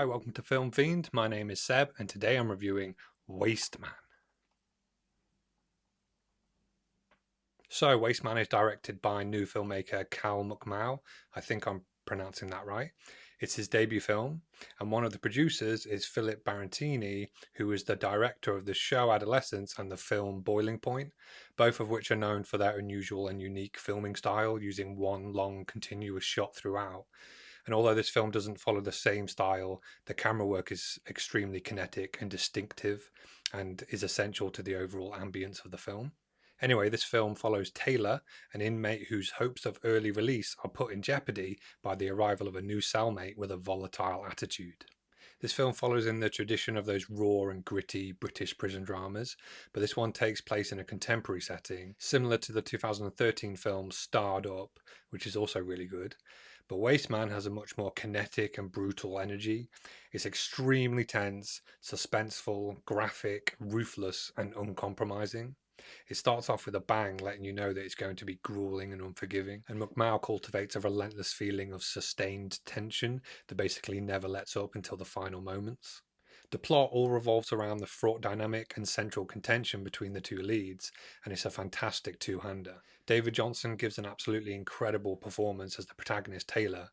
Hi, welcome to Film Fiend. My name is Seb, and today I'm reviewing Wasteman. So, Wasteman is directed by new filmmaker Cal McMahon. I think I'm pronouncing that right. It's his debut film, and one of the producers is Philip Barantini, who is the director of the show Adolescence and the film Boiling Point, both of which are known for their unusual and unique filming style, using one long continuous shot throughout. And although this film doesn't follow the same style, the camera work is extremely kinetic and distinctive and is essential to the overall ambience of the film. Anyway, this film follows Taylor, an inmate whose hopes of early release are put in jeopardy by the arrival of a new cellmate with a volatile attitude. This film follows in the tradition of those raw and gritty British prison dramas, but this one takes place in a contemporary setting, similar to the 2013 film Starred Up, which is also really good. But Wasteman has a much more kinetic and brutal energy. It's extremely tense, suspenseful, graphic, ruthless, and uncompromising. It starts off with a bang, letting you know that it's going to be grueling and unforgiving, and McMahon cultivates a relentless feeling of sustained tension that basically never lets up until the final moments. The plot all revolves around the fraught dynamic and central contention between the two leads, and it's a fantastic two-hander. David Johnson gives an absolutely incredible performance as the protagonist Taylor,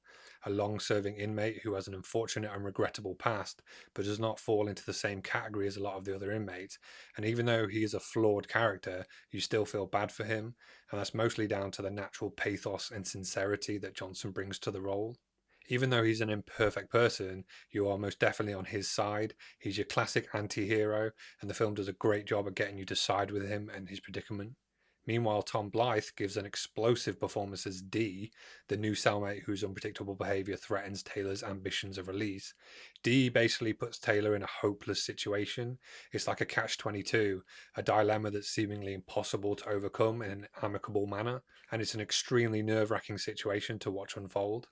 a long-serving inmate who has an unfortunate and regrettable past, but does not fall into the same category as a lot of the other inmates. And even though he is a flawed character, you still feel bad for him, and that's mostly down to the natural pathos and sincerity that Johnson brings to the role. Even though he's an imperfect person, you are most definitely on his side. He's your classic anti-hero, and the film does a great job at getting you to side with him and his predicament. Meanwhile, Tom Blythe gives an explosive performance as D, the new cellmate whose unpredictable behaviour threatens Taylor's ambitions of release. D basically puts Taylor in a hopeless situation. It's like a catch-22, a dilemma that's seemingly impossible to overcome in an amicable manner, and it's an extremely nerve-wracking situation to watch unfold.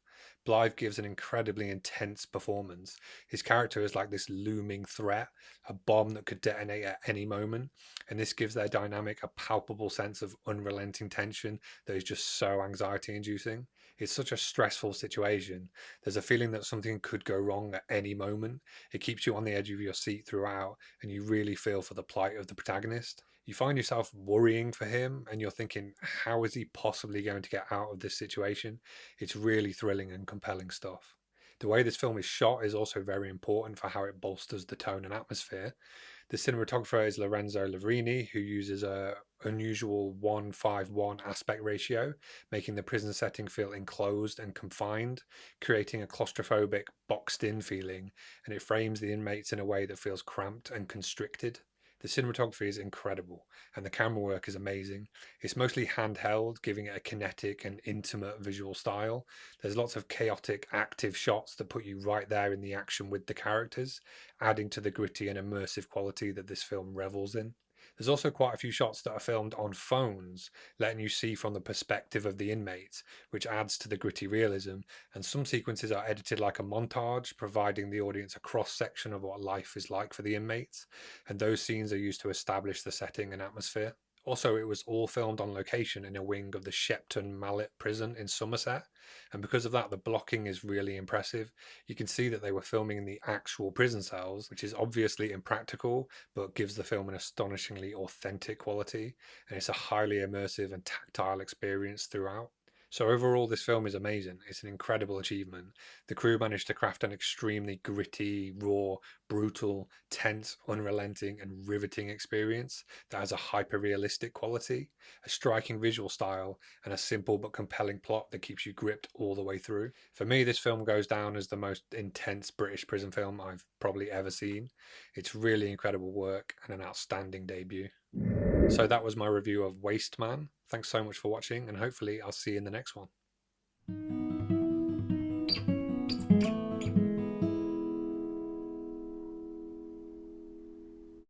Blythe gives an incredibly intense performance. His character is like this looming threat, a bomb that could detonate at any moment, and this gives their dynamic a palpable sense of unrelenting tension that is just so anxiety-inducing. It's such a stressful situation. There's a feeling that something could go wrong at any moment. It keeps you on the edge of your seat throughout, and you really feel for the plight of the protagonist. You find yourself worrying for him, and you're thinking, how is he possibly going to get out of this situation? It's really thrilling and compelling stuff. The way this film is shot is also very important for how it bolsters the tone and atmosphere. The cinematographer is Lorenzo Laverini, who uses a unusual 1:5:1 aspect ratio, making the prison setting feel enclosed and confined, creating a claustrophobic, boxed-in feeling, and it frames the inmates in a way that feels cramped and constricted. The cinematography is incredible, and the camera work is amazing. It's mostly handheld, giving it a kinetic and intimate visual style. There's lots of chaotic, active shots that put you right there in the action with the characters, adding to the gritty and immersive quality that this film revels in. There's also quite a few shots that are filmed on phones, letting you see from the perspective of the inmates, which adds to the gritty realism, and some sequences are edited like a montage, providing the audience a cross-section of what life is like for the inmates, and those scenes are used to establish the setting and atmosphere. Also, it was all filmed on location in a wing of the Shepton Mallet prison in Somerset, and because of that, the blocking is really impressive. You can see that they were filming in the actual prison cells, which is obviously impractical, but gives the film an astonishingly authentic quality, and it's a highly immersive and tactile experience throughout. So overall, this film is amazing. It's an incredible achievement. The crew managed to craft an extremely gritty, raw, brutal, tense, unrelenting, and riveting experience that has a hyper-realistic quality, a striking visual style, and a simple but compelling plot that keeps you gripped all the way through. For me, this film goes down as the most intense British prison film I've probably ever seen. It's really incredible work and an outstanding debut. So that was my review of Wasteman. Thanks so much for watching, and hopefully I'll see you in the next one.